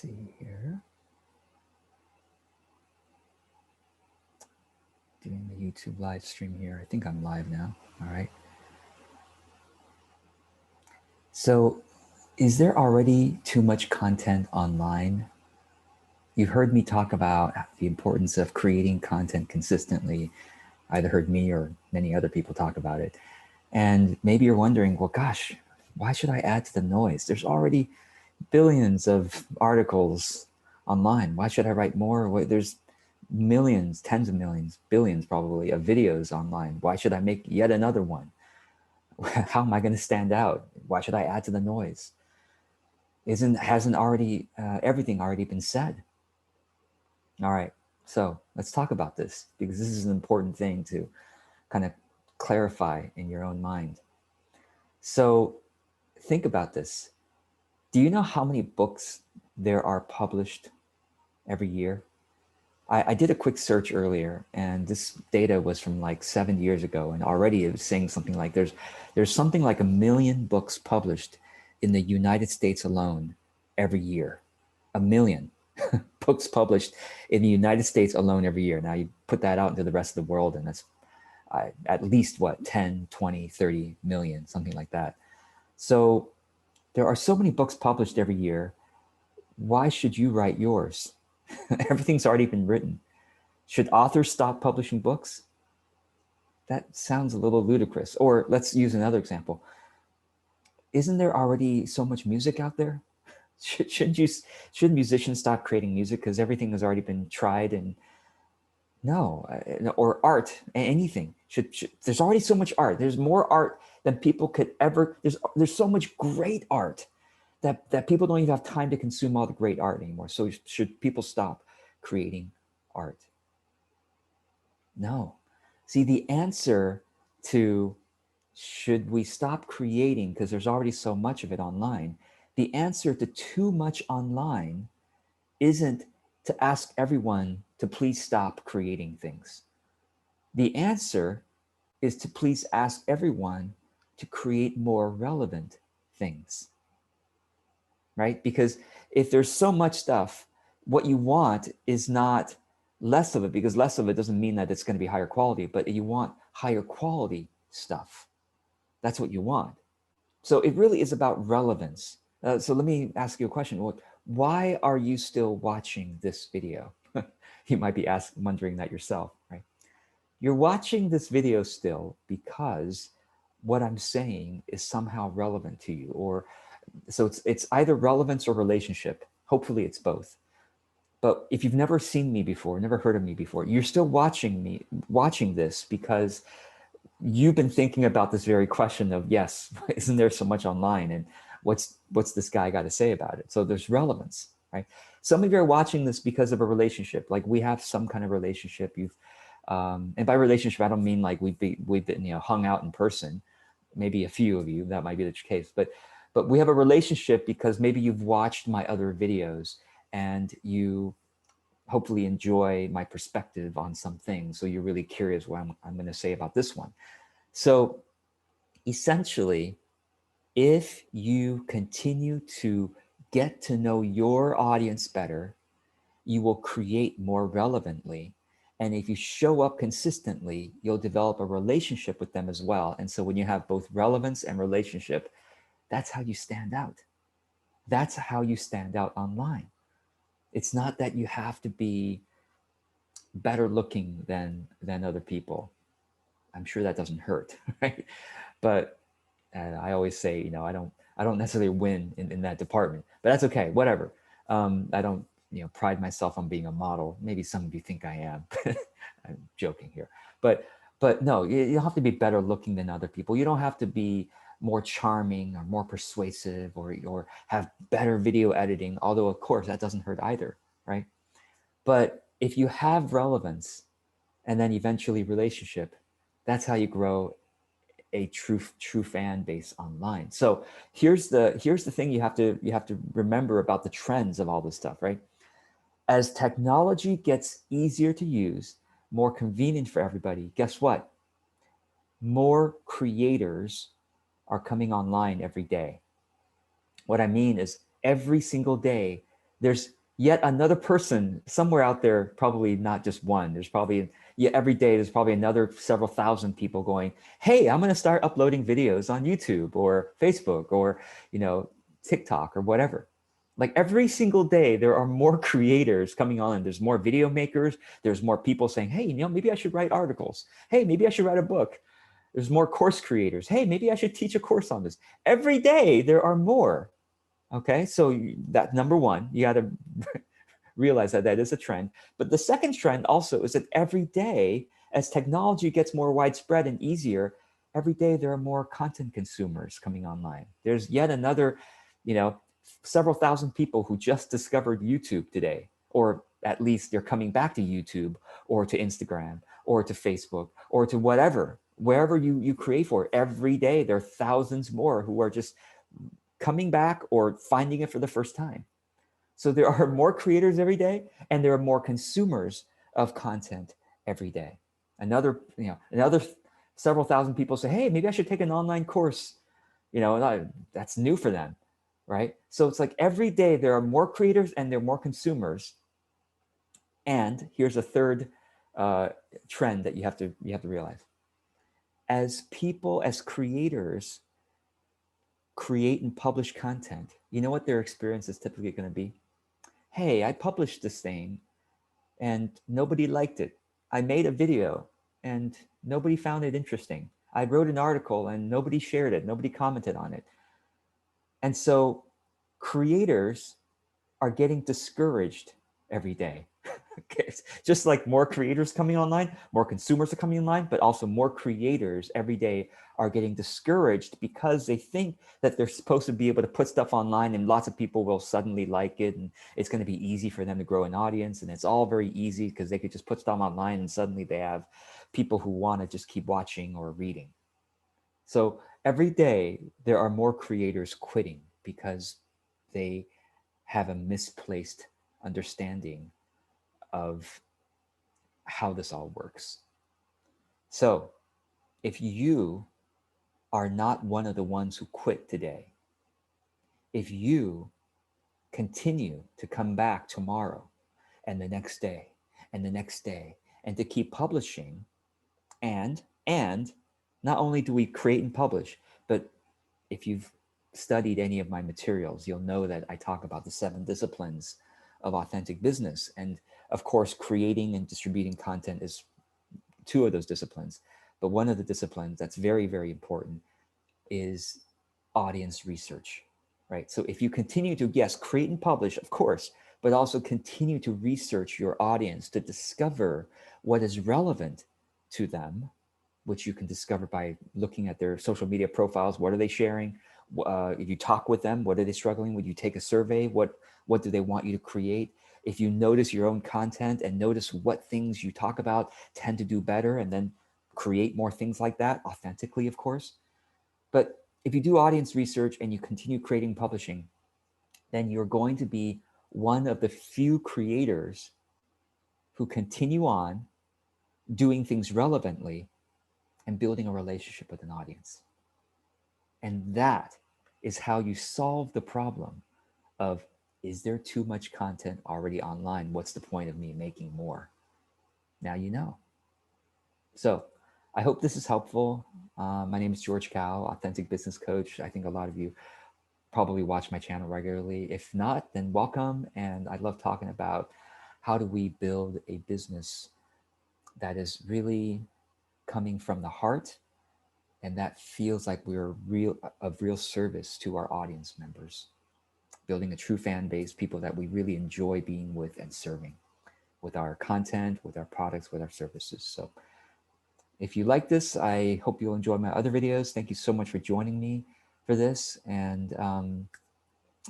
see here. Doing the YouTube live stream here. I think I'm live now. All right. So, is there already too much content online? You've heard me talk about the importance of creating content consistently. Either heard me or many other people talk about it. And maybe you're wondering, well, gosh, why should I add to the noise? There's already billions of articles online. Why should I write more? There's millions, tens of millions, billions probably of videos online. Why should I make yet another one? How am I going to stand out? Why should I add to the noise? Hasn't already everything already been said? All right, so let's talk about this because this is an important thing to kind of clarify in your own mind. So think about this. Do you know how many books there are published every year? I did a quick search earlier, and this data was from like 7 years ago, and already it was saying something like there's something like 1 million books published in the United States alone every year. 1 million books published in the United States alone every year. Now you put that out into the rest of the world, and that's at least what, 10, 20, 30 million, something like that. So there are so many books published every year. Why should you write yours? Everything's already been written. Should authors stop publishing books? That sounds a little ludicrous. Or let's use another example. Isn't there already so much music out there? Should musicians stop creating music because everything has already been tried? And no, or art, anything. There's already so much art. There's more art than people could ever. There's so much great art that people don't even have time to consume all the great art anymore. So should people stop creating art? No. See, the answer to should we stop creating because there's already so much of it online, the answer to too much online isn't to ask everyone to please stop creating things. The answer is to please ask everyone to create more relevant things. Right? Because if there's so much stuff, what you want is not less of it, because less of it doesn't mean that it's going to be higher quality, but you want higher quality stuff. That's what you want. So it really is about relevance. So let me ask you a question. Why are you still watching this video? You might be wondering that yourself, right? You're watching this video still because what I'm saying is somehow relevant to you, or so it's either relevance or relationship. Hopefully it's both. But if you've never seen me before, never heard of me before, you're still watching this because you've been thinking about this very question of, yes, isn't there so much online, and what's this guy got to say about it? So there's relevance, right? Some of you are watching this because of a relationship, like we have some kind of relationship. And by relationship, I don't mean like we've been hung out in person. Maybe a few of you, that might be the case, but we have a relationship because maybe you've watched my other videos and you hopefully enjoy my perspective on some things. So you're really curious what I'm going to say about this one. So essentially, if you continue to get to know your audience better, you will create more relevantly. And if you show up consistently, you'll develop a relationship with them as well. And so when you have both relevance and relationship, that's how you stand out. That's how you stand out online. It's not that you have to be better looking than other people. I'm sure that doesn't hurt, right? But I always say, I don't necessarily win in that department, but that's okay, whatever. I don't, pride myself on being a model. Maybe some of you think I am. I'm joking here, but no, you don't have to be better looking than other people. You don't have to be more charming or more persuasive or have better video editing, although of course that doesn't hurt either, right? But if you have relevance and then eventually relationship, that's how you grow a true fan base online. So here's the thing you have to remember about the trends of all this stuff, right? As technology gets easier to use, more convenient for everybody, guess what? More creators are coming online every day. What I mean is every single day, there's yet another person somewhere out there, probably not just one. There's probably, yeah, every day there's probably another several thousand people going, hey, I'm going to start uploading videos on YouTube or Facebook or, you know, TikTok or whatever. Like every single day, there are more creators coming on. There's more video makers. There's more people saying, hey, you know, maybe I should write articles. Hey, maybe I should write a book. There's more course creators. Hey, maybe I should teach a course on this. Every day, there are more. Okay, so that number one, you got to realize that that is a trend. But the second trend also is that every day, as technology gets more widespread and easier, every day there are more content consumers coming online. There's yet another, you know, several thousand people who just discovered YouTube today, or at least they're coming back to YouTube or to Instagram or to Facebook or to whatever, wherever you create for. Every day there are thousands more who are just coming back or finding it for the first time. So there are more creators every day, and there are more consumers of content every day. Another several thousand people say, hey, maybe I should take an online course. You know, that's new for them, right? So it's like every day there are more creators and there are more consumers. And here's a third trend that you have to realize. As people, as creators, create and publish content, you know what their experience is typically going to be? Hey, I published this thing and nobody liked it. I made a video and nobody found it interesting. I wrote an article and nobody shared it, nobody commented on it. And so creators are getting discouraged every day. Okay. Just like more creators coming online, more consumers are coming online, but also more creators every day are getting discouraged because they think that they're supposed to be able to put stuff online and lots of people will suddenly like it and it's going to be easy for them to grow an audience, and it's all very easy because they could just put stuff online and suddenly they have people who want to just keep watching or reading. So every day there are more creators quitting because they have a misplaced understanding of how this all works. So if you are not one of the ones who quit today, if you continue to come back tomorrow and the next day and the next day and to keep publishing, and not only do we create and publish, but if you've studied any of my materials, you'll know that I talk about the 7 disciplines of authentic business. And of course, creating and distributing content is 2 of those disciplines. But one of the disciplines that's very, very important is audience research, right? So if you continue to, yes, create and publish, of course, but also continue to research your audience to discover what is relevant to them, which you can discover by looking at their social media profiles. What are they sharing? If you talk with them, what are they struggling with? You take a survey. What do they want you to create? If you notice your own content and notice what things you talk about tend to do better, and then create more things like that authentically, of course. But if you do audience research and you continue creating publishing, then you're going to be one of the few creators who continue on doing things relevantly and building a relationship with an audience. And that is how you solve the problem of, is there too much content already online? What's the point of me making more? Now you know. So I hope this is helpful. My name is George Cao, Authentic Business Coach. I think a lot of you probably watch my channel regularly. If not, then welcome. And I love talking about how do we build a business that is really coming from the heart and that feels like we're of real service to our audience members, building a true fan base, people that we really enjoy being with and serving with our content, with our products, with our services. So if you like this, I hope you'll enjoy my other videos. Thank you so much for joining me for this. And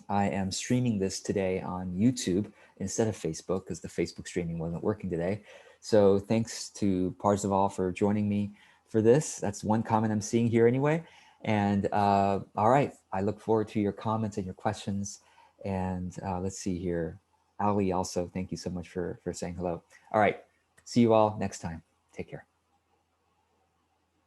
I am streaming this today on YouTube instead of Facebook because the Facebook streaming wasn't working today. So thanks to Parzival for joining me for this. That's one comment I'm seeing here anyway. And all right, I look forward to your comments and your questions. And let's see here. Ali also, thank you so much for saying hello. All right, see you all next time. Take care.